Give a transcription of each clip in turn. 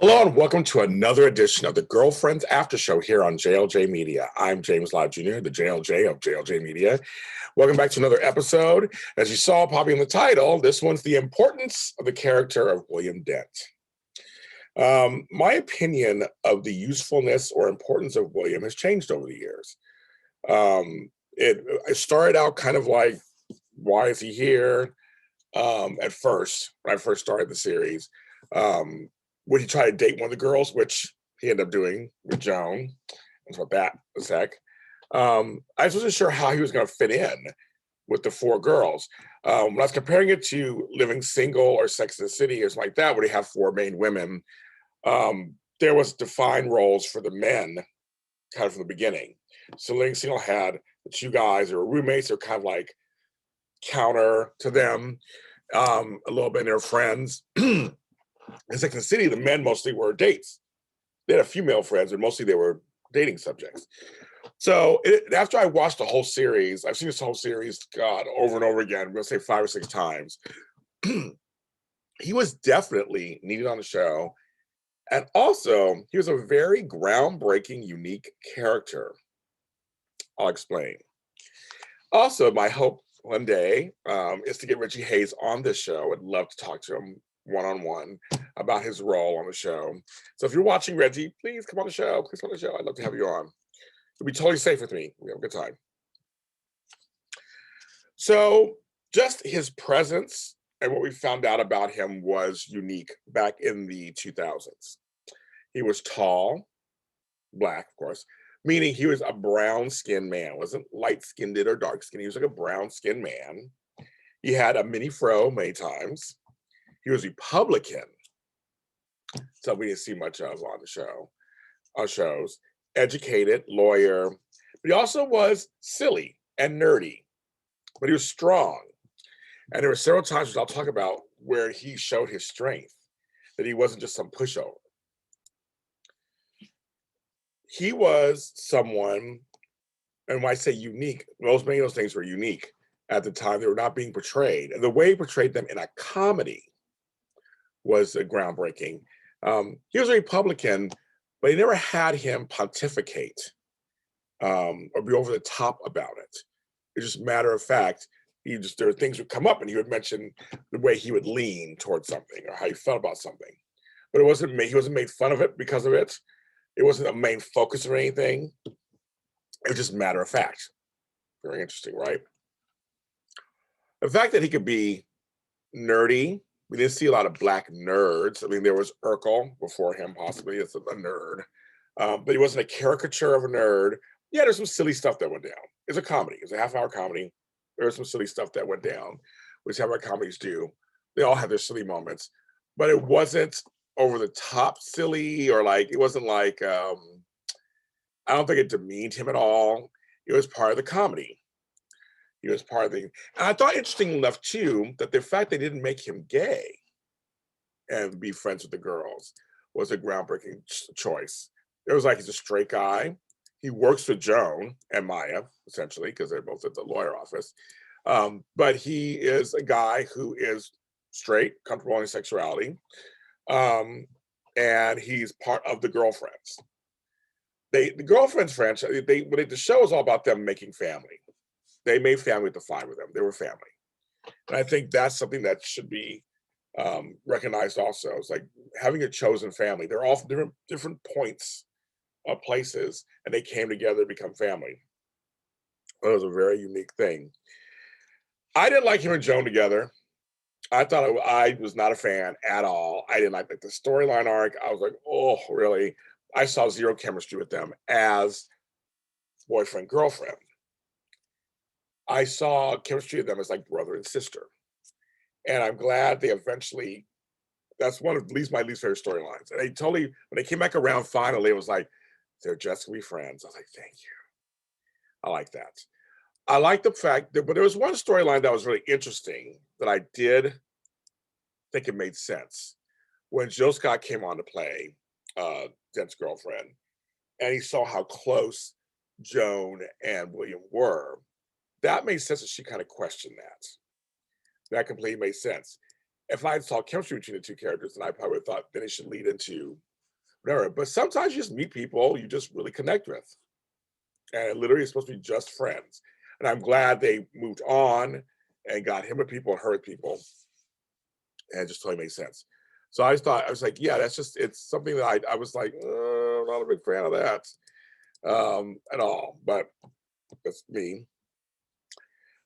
Hello and welcome to another edition of the Girlfriends Aftershow here on JLJ Media. I'm James Lott Jr., the JLJ of JLJ Media. Welcome back to another episode. As you saw probably in the title, this one's the importance of the character of William Dent. My opinion of the usefulness or importance of William has changed over the years. It started out kind of like, why is he here? At first, when I first started the series. Would he try to date one of the girls, which he ended up doing with Joan? That's what that was heck. I wasn't sure how he was going to fit in with the four girls. When I was comparing it to Living Single or Sex and the City or something like that, where they have four main women, there was defined roles for the men kind of from the beginning. So Living Single had the two guys that were roommates, they're kind of like counter to them, a little bit, they're friends. In Sex and the City, the men mostly were dates. They had a few male friends, but mostly they were dating subjects. So after I watched the whole series, I've seen this whole series, God, over and over again, I'm going to say 5 or 6 times. He was definitely needed on the show. And also, he was a very groundbreaking, unique character. I'll explain. Also, my hope one day is to get Reggie Hayes on this show. I'd love to talk to him one-on-one about his role on the show. So if you're watching, Reggie, please come on the show. Please come on the show. I'd love to have you on. You'll be totally safe with me. We have a good time. So just his presence and what we found out about him was unique back in the 2000s. He was tall, black, of course, meaning he was a brown-skinned man. Wasn't light-skinned or dark-skinned. He was like a brown-skinned man. He had a mini fro many times. He was Republican, so we didn't see much of on the show, on shows. Educated, lawyer, but he also was silly and nerdy, but he was strong. And there were several times, which I'll talk about, where he showed his strength, that he wasn't just some pushover. He was someone, and when I say unique, many of those things were unique at the time. They were not being portrayed. And the way he portrayed them in a comedy was groundbreaking. He was a Republican, but he never had him pontificate or be over the top about it. It's just a matter of fact. There were things would come up, and he would mention the way he would lean towards something or how he felt about something. But he wasn't made fun of it because of it. It wasn't a main focus or anything. It was just a matter of fact. Very interesting, right? The fact that he could be nerdy. We didn't see a lot of black nerds. I mean, there was Urkel before him, possibly, as a nerd. But he wasn't a caricature of a nerd. Yeah, there's some silly stuff that went down. It's a comedy. It's a half-hour comedy. There was some silly stuff that went down, which half-hour comedies do. They all have their silly moments. But it wasn't over-the-top silly, or it wasn't like, I don't think it demeaned him at all. It was part of the comedy. He was part of the, and I thought interesting enough too, that the fact they didn't make him gay and be friends with the girls was a groundbreaking choice. It was like, he's a straight guy. He works with Joan and Maya, essentially, because they're both at the lawyer office. But he is a guy who is straight, comfortable in his sexuality. And he's part of the Girlfriends. The Girlfriends franchise, the show is all about them making family. They made family with the 5 of them. They were family. And I think that's something that should be recognized also. It's like having a chosen family. They're all from different points of places, and they came together to become family. That was a very unique thing. I didn't like him and Joan together. I thought I was not a fan at all. I didn't like the storyline arc. I was like, oh, really? I saw zero chemistry with them as boyfriend, girlfriend. I saw chemistry of them as like brother and sister. And I'm glad they eventually, that's one of my least favorite storylines. And they totally, when they came back around finally, it was like, they're just gonna be friends. I was like, thank you. I like that. I like the fact that, but there was one storyline that was really interesting that I did think it made sense. When Jill Scott came on to play Dent's girlfriend, and he saw how close Joan and William were, that made sense that she kind of questioned that. That completely made sense. If I saw chemistry between the two characters, then I probably would have thought then it should lead into whatever. But sometimes you just meet people you just really connect with. And it literally is supposed to be just friends. And I'm glad they moved on and got him with people and her with people. And it just totally makes sense. So I just thought, I was like, yeah, that's just, it's something that I was like, I'm not a big fan of that at all. But that's me.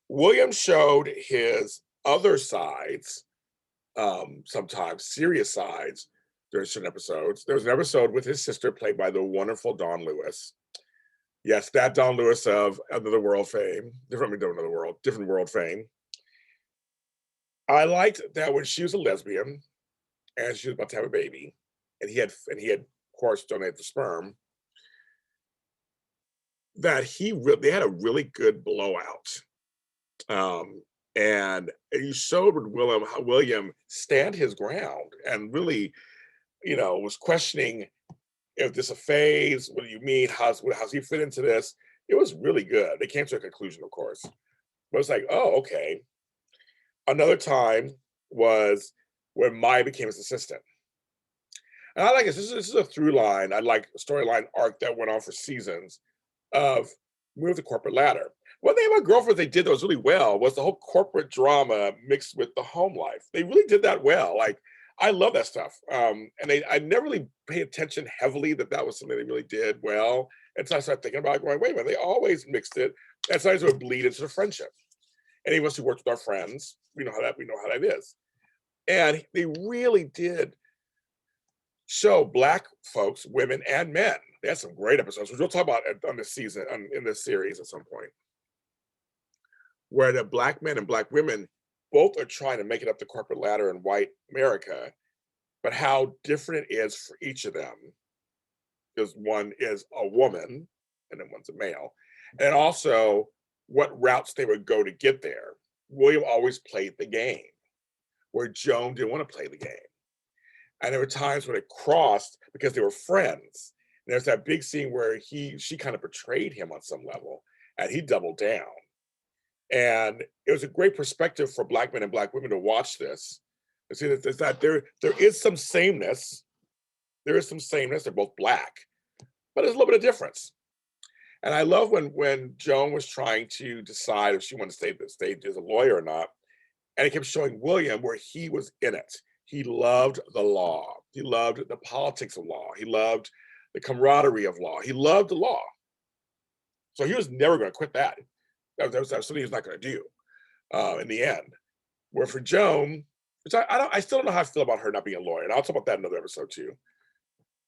William showed his other sides, sometimes serious sides during certain episodes. There was an episode with his sister played by the wonderful Dawn Lewis. Yes, that Dawn Lewis of Another World fame, different world fame. I liked that when she was a lesbian and she was about to have a baby, and he had of course donated the sperm, that they had a really good blowout. And you showed with William stand his ground and really, was questioning if this a phase, what do you mean? How's he fit into this? It was really good. They came to a conclusion, of course. But it's like, oh, okay. Another time was when Maya became his assistant. And I like this. This is a through line. I like a storyline arc that went on for seasons of move the corporate ladder. One thing about Girlfriends they did that was really well was the whole corporate drama mixed with the home life. They really did that well. Like, I love that stuff. And I never really paid attention heavily that was something they really did well. And so I started thinking about going, wait a minute, they always mixed it. And sometimes it would bleed into the friendship. Any of us who worked with our friends, we know how that is. And they really did show Black folks, women, and men. They had some great episodes, which we'll talk about on this season, in this series at some point, where the Black men and Black women both are trying to make it up the corporate ladder in white America, but how different it is for each of them. Because one is a woman and then one's a male. And also what routes they would go to get there. William always played the game, where Joan didn't want to play the game. And there were times when it crossed because they were friends. And there's that big scene where she kind of betrayed him on some level, and he doubled down. And it was a great perspective for Black men and Black women to watch this. And see that there is some sameness. There is some sameness. They're both Black, but there's a little bit of difference. And I love when Joan was trying to decide if she wanted to stay as a lawyer or not. And it kept showing William where he was in it. He loved the law. He loved the politics of law. He loved the camaraderie of law. He loved the law. So he was never going to quit that. That was something he was not going to do in the end. Where for Joan, which I still don't know how I feel about her not being a lawyer. And I'll talk about that in another episode too.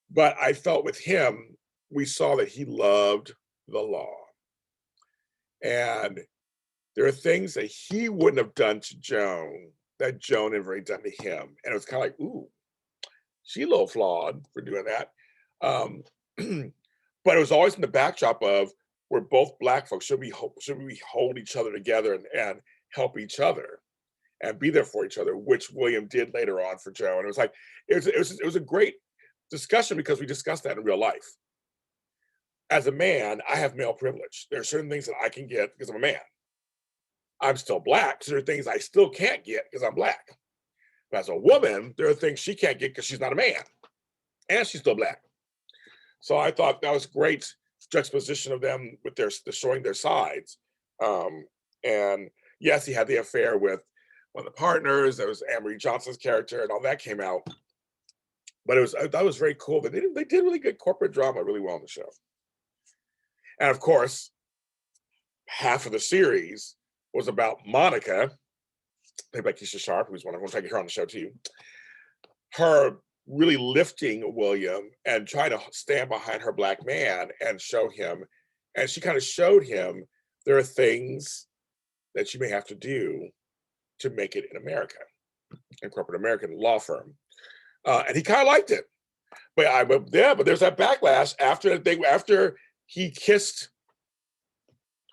But I felt with him, we saw that he loved the law. And there are things that he wouldn't have done to Joan that Joan had already done to him. And it was kind of like, ooh, she's a little flawed for doing that. But it was always in the backdrop of we're both Black folks. Should we hold each other together and help each other and be there for each other, which William did later on for Joan. It was like, it was a great discussion because we discussed that in real life. As a man, I have male privilege. There are certain things that I can get because I'm a man. I'm still Black, so there are things I still can't get because I'm Black. But as a woman, there are things she can't get because she's not a man, and she's still Black. So I thought that was great juxtaposition of them with their showing their sides. And yes, he had the affair with one of the partners. There was Amory Johnson's character, and all that came out. But I thought it was very cool that they did really good corporate drama really well on the show. And of course, half of the series was about Monica, played by Keisha Sharp, who's wonderful. We'll take her on the show too. Her really lifting William and trying to stand behind her Black man and show him. And she kind of showed him there are things that you may have to do to make it in America, in corporate American law firm. And he kind of liked it. But there's that backlash after he kissed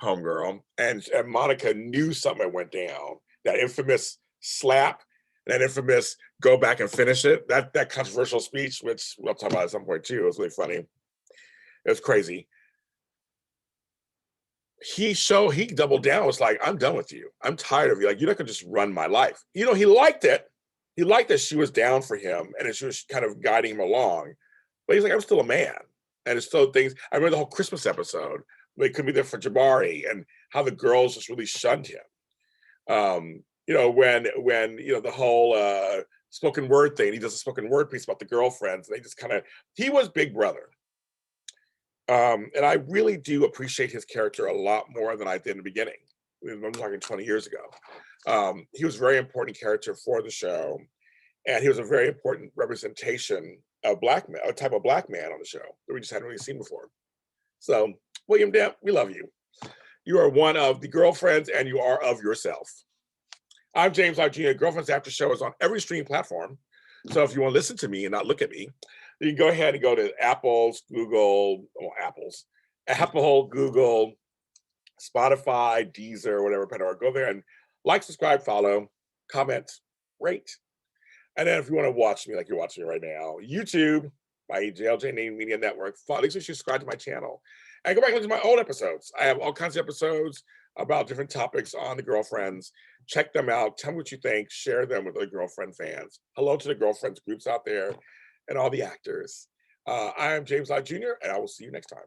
homegirl and Monica knew something went down. That infamous slap, that infamous go back and finish it, that controversial speech, which we'll talk about at some point too. It was really funny. It was crazy. He doubled down, was like, I'm done with you. I'm tired of you. Like, you're not gonna just run my life. He liked it. He liked that she was down for him and that she was kind of guiding him along. But he's like, I'm still a man. And it's still things. I remember the whole Christmas episode where he couldn't be there for Jabari and how the girls just really shunned him. When the whole spoken word thing, he does a spoken word piece about the girlfriends, and they just he was Big Brother. And I really do appreciate his character a lot more than I did in the beginning. I'm talking 20 years ago. He was a very important character for the show, and he was a very important representation of black man, a type of black man on the show that we just hadn't really seen before. So, William Dent, we love you. You are one of the girlfriends, and you are of yourself. I'm James Lott Jr. Girlfriends Aftershow is on every streaming platform. So if you want to listen to me and not look at me, you can go ahead and go to Apple, Google, Spotify, Deezer, whatever, Pandora. Go there and like, subscribe, follow, comment, rate. And then if you want to watch me like you're watching me right now, YouTube, my JLJ Media Network, make sure you subscribe to my channel. And go back and listen to my old episodes. I have all kinds of episodes about different topics on the girlfriends. Check them out. Tell me what you think. Share them with other girlfriend fans. Hello to the girlfriends groups out there and all the actors. I am James Lott Jr., and I will see you next time.